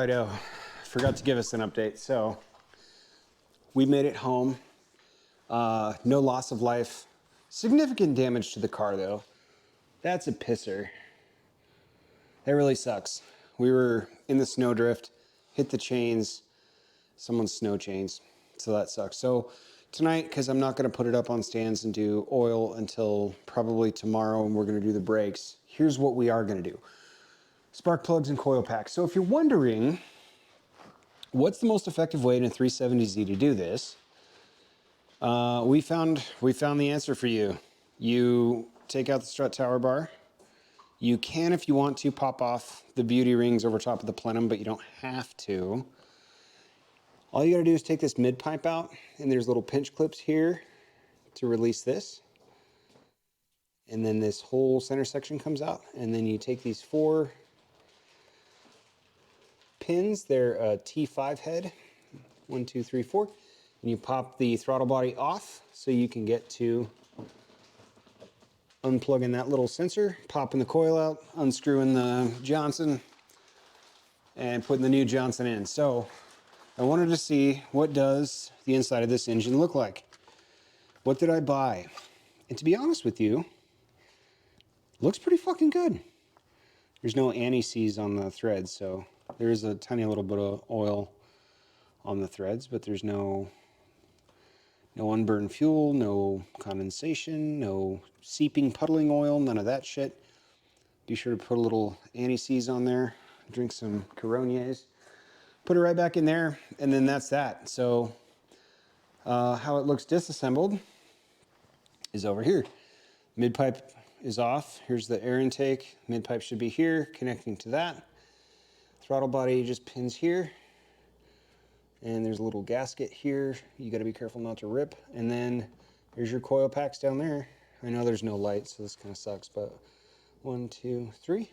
Righto, forgot to give us an update. So we made it home. No loss of life. Significant damage to the car though. That's a pisser. That really sucks. We were in the snowdrift, hit the chains, someone's snow chains. So that sucks. So tonight, because I'm not going to put it up on stands and do oil until probably tomorrow, and we're going to do the brakes, here's what we are going to do. Spark plugs and coil packs. So if you're wondering, what's the most effective way in a 370Z to do this? We found the answer for you. You take out the strut tower bar. You can, if you want to, pop off the beauty rings over top of the plenum, but you don't have to. All you gotta do is take this mid pipe out, and there's little pinch clips here to release this. And then this whole center section comes out, and then you take these 4 pins, they're a T5 head, 1, 2, 3, 4, and you pop the throttle body off so you can get to unplugging that little sensor, popping the coil out, unscrewing the Johnson, and putting the new Johnson in. So I wanted to see, what does the inside of this engine look like? What did I buy? And to be honest with you, it looks pretty fucking good. There's no anti-seize on the threads, so there is a tiny little bit of oil on the threads, but there's no unburned fuel, no condensation, no seeping, puddling oil, none of that shit. Be sure to put a little anti-seize on there, drink some Coroniers, put it right back in there, and then that's that. So how it looks disassembled is over here. Mid pipe is off. Here's the air intake. Mid pipe should be here, connecting to that. Throttle body just pins here. And there's a little gasket here. You gotta be careful not to rip. And then here's your coil packs down there. I know there's no light, so this kind of sucks, but 1, 2, 3,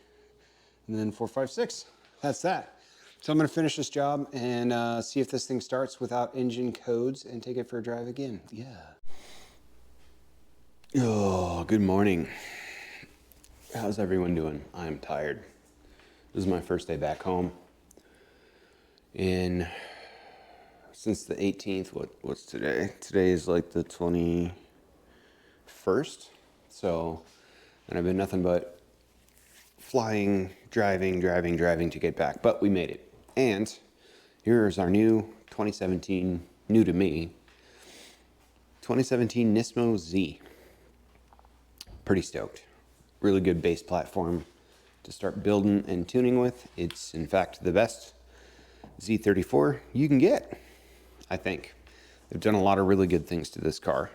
and then 4, 5, 6. That's that. So I'm gonna finish this job and see if this thing starts without engine codes and take it for a drive again. Yeah. Oh, good morning. How's everyone doing? I'm tired. This is my first day back home. Since the 18th, what's today? Today is like the 21st. So, and I've been nothing but flying, driving to get back, but we made it. And here's our new 2017, new to me, 2017 Nismo Z. Pretty stoked. Really good base platform to start building and tuning with. It's in fact the best Z34 you can get, I think. They've done a lot of really good things to this car.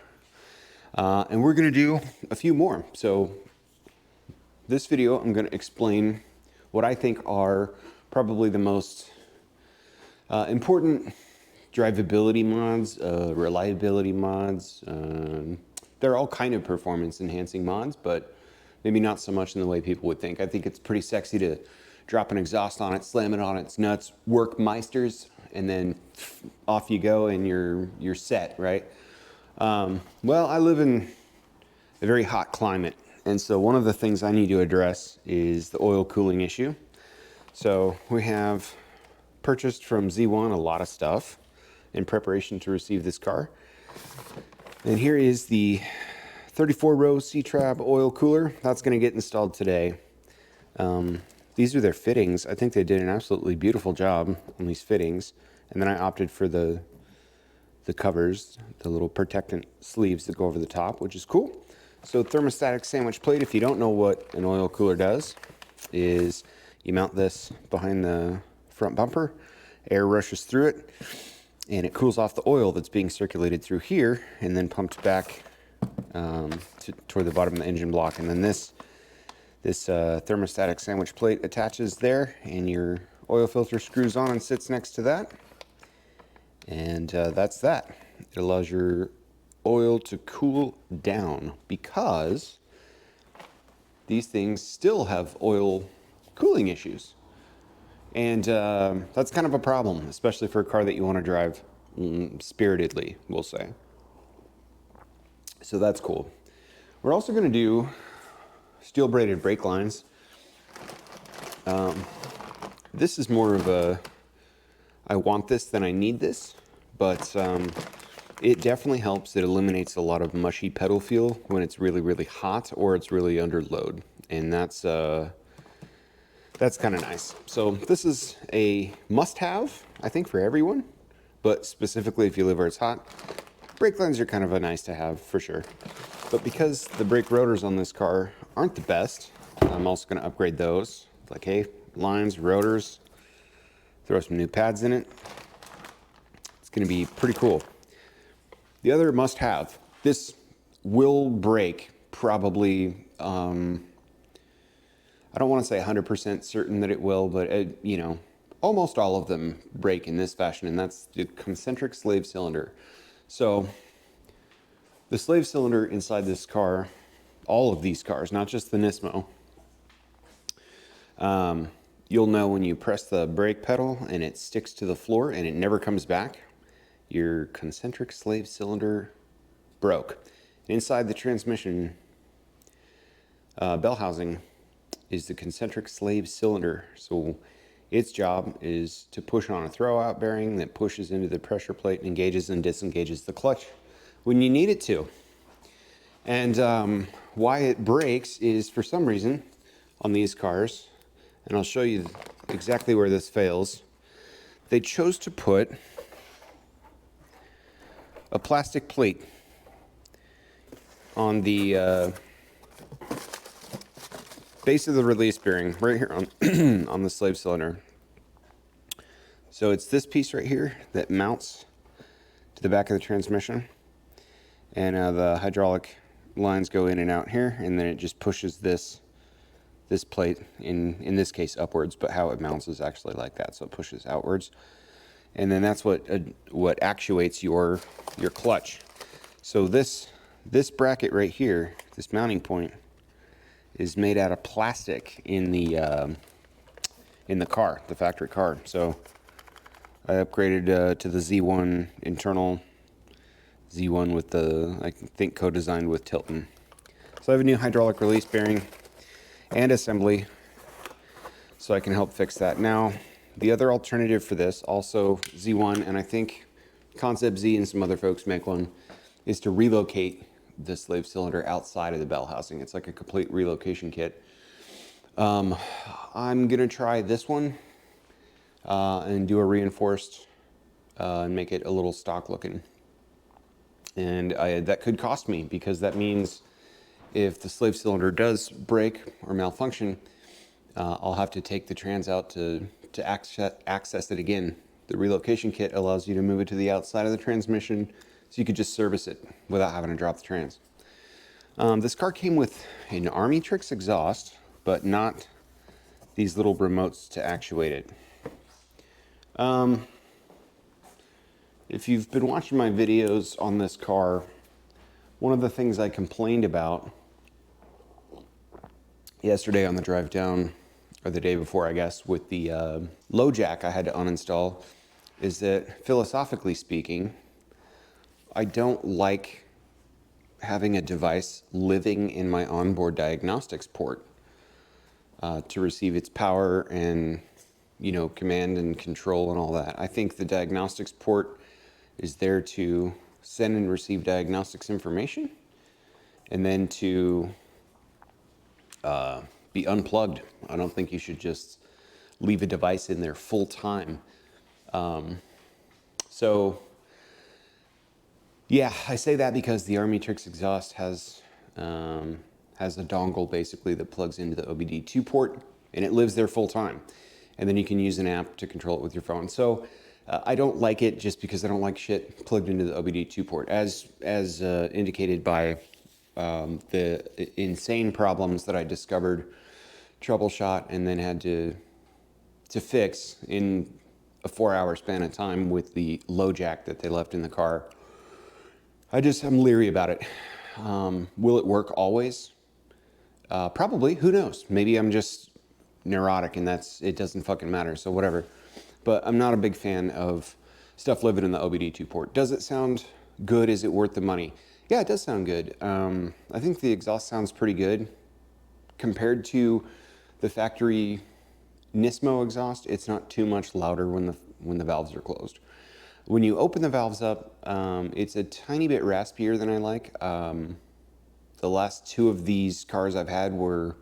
And we're gonna do a few more. So this video, I'm gonna explain what I think are probably the most important drivability mods, reliability mods. They're all kind of performance enhancing mods, but maybe not so much in the way people would think. I think it's pretty sexy to drop an exhaust on it, slam it on its nuts, work Meisters, and then off you go and you're set, right? Well, I live in a very hot climate, and so one of the things I need to address is the oil cooling issue. So we have purchased from Z1 a lot of stuff in preparation to receive this car. And here is the 34-row C-Trab oil cooler. That's gonna get installed today. These are their fittings. I think they did an absolutely beautiful job on these fittings. And then I opted for the covers, the little protectant sleeves that go over the top, which is cool. So thermostatic sandwich plate, if you don't know what an oil cooler does, is you mount this behind the front bumper, air rushes through it, and it cools off the oil that's being circulated through here and then pumped back toward the bottom of the engine block. And then this thermostatic sandwich plate attaches there, and your oil filter screws on and sits next to that. And that's that. It allows your oil to cool down because these things still have oil cooling issues. And that's kind of a problem, especially for a car that you want to drive spiritedly, we'll say. So that's cool. We're also going to do steel braided brake lines. This is more of a I want this than I need this, but it definitely helps. It eliminates a lot of mushy pedal feel when it's really, really hot or it's really under load. And that's kind of nice. So this is a must-have, I think, for everyone, but specifically if you live where it's hot. Brake lines are kind of a nice to have for sure. But because the brake rotors on this car aren't the best, I'm also going to upgrade those. Like, hey, lines, rotors, throw some new pads in it. It's going to be pretty cool. The other must-have, this will break probably, I don't want to say 100% certain that it will, but you know, almost all of them break in this fashion, and that's the concentric slave cylinder. So the slave cylinder inside this car, all of these cars, not just the Nismo, you'll know when you press the brake pedal and it sticks to the floor and it never comes back, your concentric slave cylinder broke. Inside the transmission bell housing is the concentric slave cylinder. So its job is to push on a throwout bearing that pushes into the pressure plate and engages and disengages the clutch when you need it to. And why it breaks is, for some reason, on these cars, and I'll show you exactly where this fails, they chose to put a plastic plate on the base of the release bearing right here on, on the slave cylinder. So it's this piece right here that mounts to the back of the transmission, and the hydraulic lines go in and out here, and then it just pushes this plate, in this case upwards, but how it mounts is actually like that, so it pushes outwards. And then that's what actuates your clutch. So this bracket right here, this mounting point, is made out of plastic in the car, the factory car. So I upgraded to the Z1 internal, Z1 with the, I think, co-designed with Tilton. So I have a new hydraulic release bearing and assembly, so I can help fix that. Now, the other alternative for this, also Z1, and I think Concept Z and some other folks make one, is to relocate the slave cylinder outside of the bell housing. It's like a complete relocation kit. I'm gonna try this one and do a reinforced and make it a little stock looking. And that could cost me, because that means if the slave cylinder does break or malfunction, I'll have to take the trans out to access it again. The relocation kit allows you to move it to the outside of the transmission, so you could just service it without having to drop the trans. This car came with an Army Tricks exhaust, but not these little remotes to actuate it. If you've been watching my videos on this car, one of the things I complained about yesterday on the drive down, or the day before, I guess, with the low jack I had to uninstall, is that, philosophically speaking, I don't like having a device living in my onboard diagnostics port to receive its power and, you know, command and control and all that. I think the diagnostics port is there to send and receive diagnostics information, and then to be unplugged. I don't think you should just leave a device in there full time. So yeah, I say that because the Army Tricks exhaust has a dongle basically that plugs into the OBD2 port, and it lives there full time. And then you can use an app to control it with your phone. So I don't like it just because I don't like shit plugged into the OBD2 port, as indicated by the insane problems that I discovered, troubleshot, and then had to fix in a 4-hour span of time with the low jack that they left in the car. I'm leery about it. Will it work always? Probably, who knows? Maybe I'm just neurotic and it doesn't fucking matter, so whatever. But I'm not a big fan of stuff living in the OBD2 port. Does it sound good? Is it worth the money? Yeah, it does sound good. I think the exhaust sounds pretty good compared to the factory Nismo exhaust, it's not too much louder when the valves are closed. When you open the valves up, it's a tiny bit raspier than I like. The last two of these cars I've had were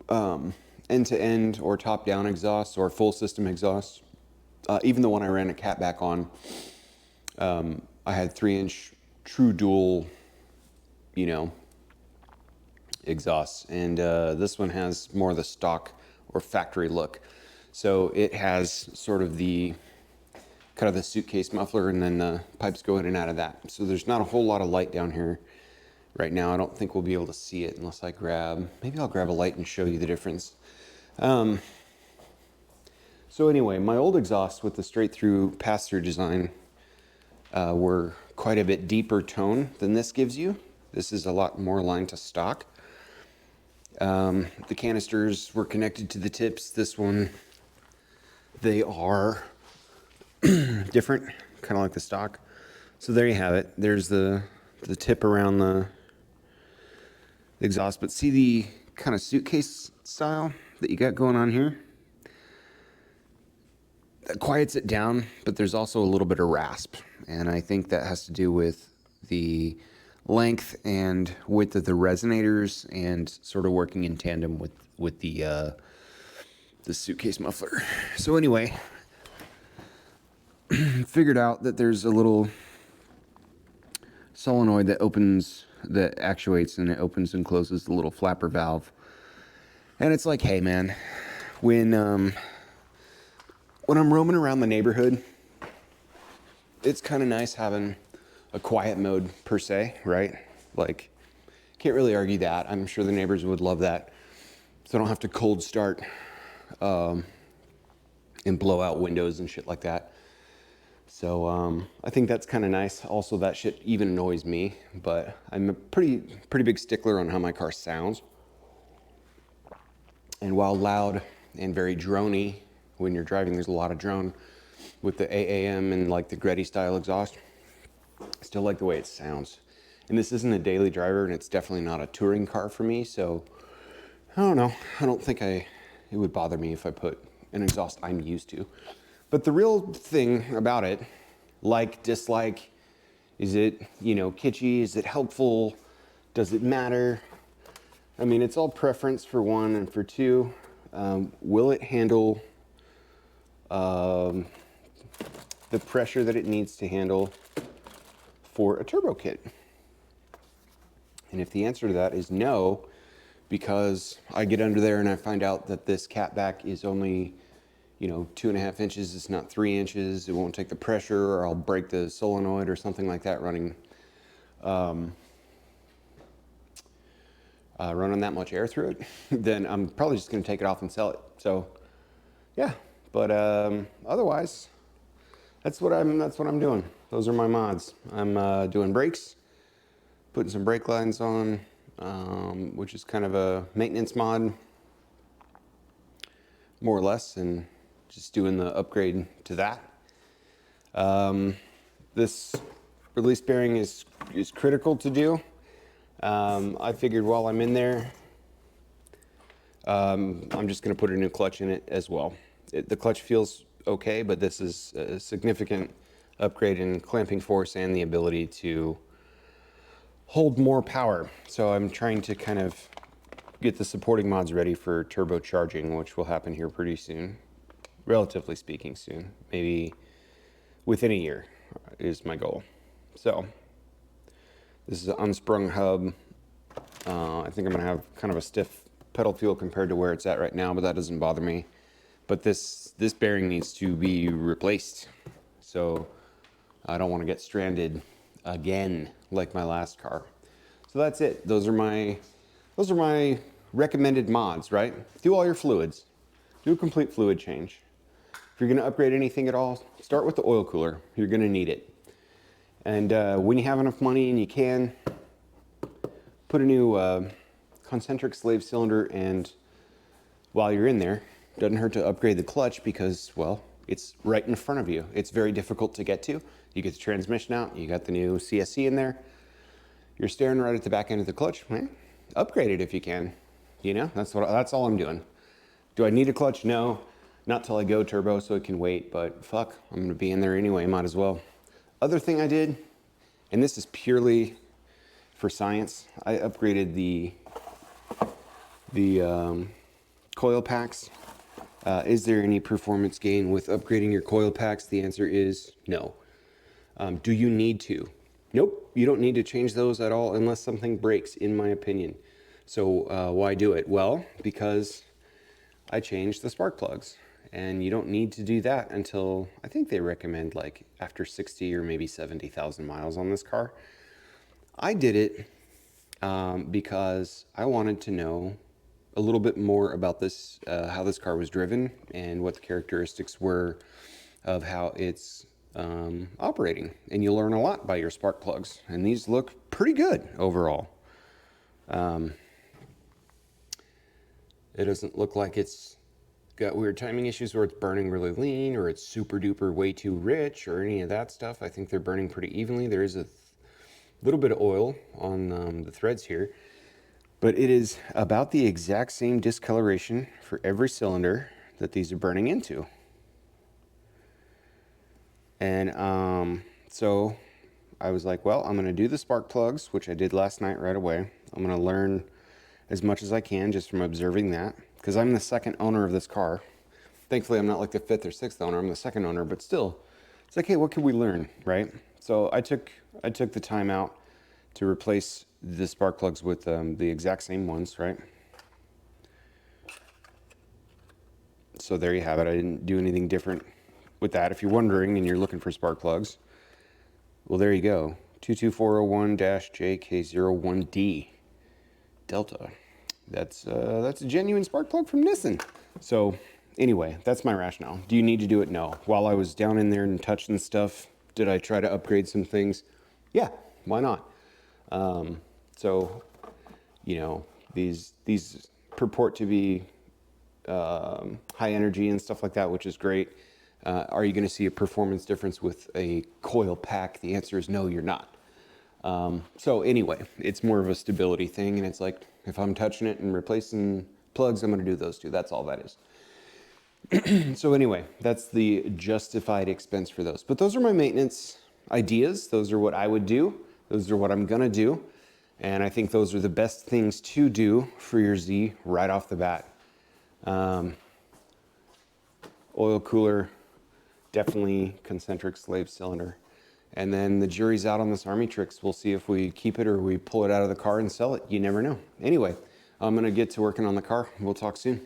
end-to-end or top-down exhausts or full system exhausts. Even the one I ran a catback on, I had 3-inch true dual, exhausts, and this one has more of the stock or factory look. So it has sort of the kind of the suitcase muffler, and then the pipes go in and out of that. So there's not a whole lot of light down here right now. I don't think we'll be able to see it unless maybe I'll grab a light and show you the difference. So anyway, my old exhausts with the straight through pass-through design were quite a bit deeper tone than this gives you. This is a lot more aligned to stock. The canisters were connected to the tips. This one, they are different, kind of like the stock. So there you have it. There's the tip around the exhaust, but see the kind of suitcase style that you got going on here? That quiets it down, but there's also a little bit of rasp, and I think that has to do with the length and width of the resonators and sort of working in tandem with the suitcase muffler. So anyway, figured out that there's a little solenoid that actuates, and it opens and closes the little flapper valve. And it's like, hey man, when I'm roaming around the neighborhood, it's kind of nice having a quiet mode per se, right? Like, can't really argue that. I'm sure the neighbors would love that, so I don't have to cold start and blow out windows and shit like that. So I think that's kind of nice. Also, that shit even annoys me, but I'm a pretty big stickler on how my car sounds. And while loud and very drony, when you're driving, there's a lot of drone with the AAM and like the Gretty style exhaust. I still like the way it sounds. And this isn't a daily driver, and it's definitely not a touring car for me, so I don't know. I don't think it would bother me if I put an exhaust I'm used to. But the real thing about it, like, dislike, is it, kitschy? Is it helpful? Does it matter? I mean, it's all preference for one, and for two, will it handle the pressure that it needs to handle for a turbo kit? And if the answer to that is no, because I get under there and I find out that this catback is only 2.5 inches, it's not 3 inches, it won't take the pressure, or I'll break the solenoid or something like that running that much air through it, then I'm probably just going to take it off and sell it. So yeah, but otherwise, that's what I'm doing. Those are my mods. I'm doing brakes, putting some brake lines on, which is kind of a maintenance mod, more or less, and just doing the upgrade to that. This release bearing is critical to do. I figured while I'm in there, I'm just going to put a new clutch in it as well. The clutch feels okay, but this is a significant upgrade in clamping force and the ability to hold more power. So I'm trying to kind of get the supporting mods ready for turbocharging, which will happen here pretty soon. Relatively speaking soon. Maybe within a year is my goal. So this is an unsprung hub. I think I'm going to have kind of a stiff pedal feel compared to where it's at right now, but that doesn't bother me. But this bearing needs to be replaced, so I don't want to get stranded again like my last car. So that's it. Those are my recommended mods, right? Do all your fluids. Do a complete fluid change. If you're going to upgrade anything at all, start with the oil cooler. You're going to need it. And when you have enough money and you can, put a new concentric slave cylinder, and while you're in there, doesn't hurt to upgrade the clutch because, well, it's right in front of you. It's very difficult to get to. You get the transmission out, you got the new CSC in there, you're staring right at the back end of the clutch. Upgrade it if you can. That's all I'm doing. Do I need a clutch? No. Not till I go turbo, so it can wait, but fuck, I'm gonna be in there anyway, might as well. Other thing I did, and this is purely for science, I upgraded the coil packs. Is there any performance gain with upgrading your coil packs? The answer is no. Do you need to? Nope, you don't need to change those at all unless something breaks, in my opinion. So why do it? Well, because I changed the spark plugs, and you don't need to do that until, I think they recommend like after 60 or maybe 70,000 miles on this car. I did it because I wanted to know a little bit more about this, how this car was driven and what the characteristics were of how it's operating. And you learn a lot by your spark plugs, and these look pretty good overall. It doesn't look like it's got weird timing issues where it's burning really lean or it's super duper way too rich or any of that stuff. I think they're burning pretty evenly. There is a little bit of oil on the threads here, but it is about the exact same discoloration for every cylinder that these are burning into. And so I was like, well, I'm going to do the spark plugs, which I did last night right away. I'm going to learn as much as I can just from observing that, because I'm the second owner of this car. Thankfully, I'm not like the fifth or sixth owner. I'm the second owner, but still, it's like, hey, what can we learn, right? So I took the time out to replace the spark plugs with the exact same ones, right? So there you have it. I didn't do anything different with that. If you're wondering and you're looking for spark plugs, well, there you go. 22401-JK01D Delta. That's a genuine spark plug from Nissan. So anyway, that's my rationale. Do you need to do it? No. While I was down in there and touching stuff, did I try to upgrade some things? Yeah, why not? So, you know, these purport to be high energy and stuff like that, which is great. Are you going to see a performance difference with a coil pack? The answer is no, you're not. So anyway, it's more of a stability thing, and it's like, if I'm touching it and replacing plugs, I'm going to do those two. That's all that is. So anyway, that's the justified expense for those. But those are my maintenance ideas. Those are what I would do. Those are what I'm going to do. And I think those are the best things to do for your Z right off the bat. Oil cooler, definitely concentric slave cylinder. And then the jury's out on this Army Tricks. We'll see if we keep it or we pull it out of the car and sell it. You never know. Anyway, I'm going to get to working on the car. We'll talk soon.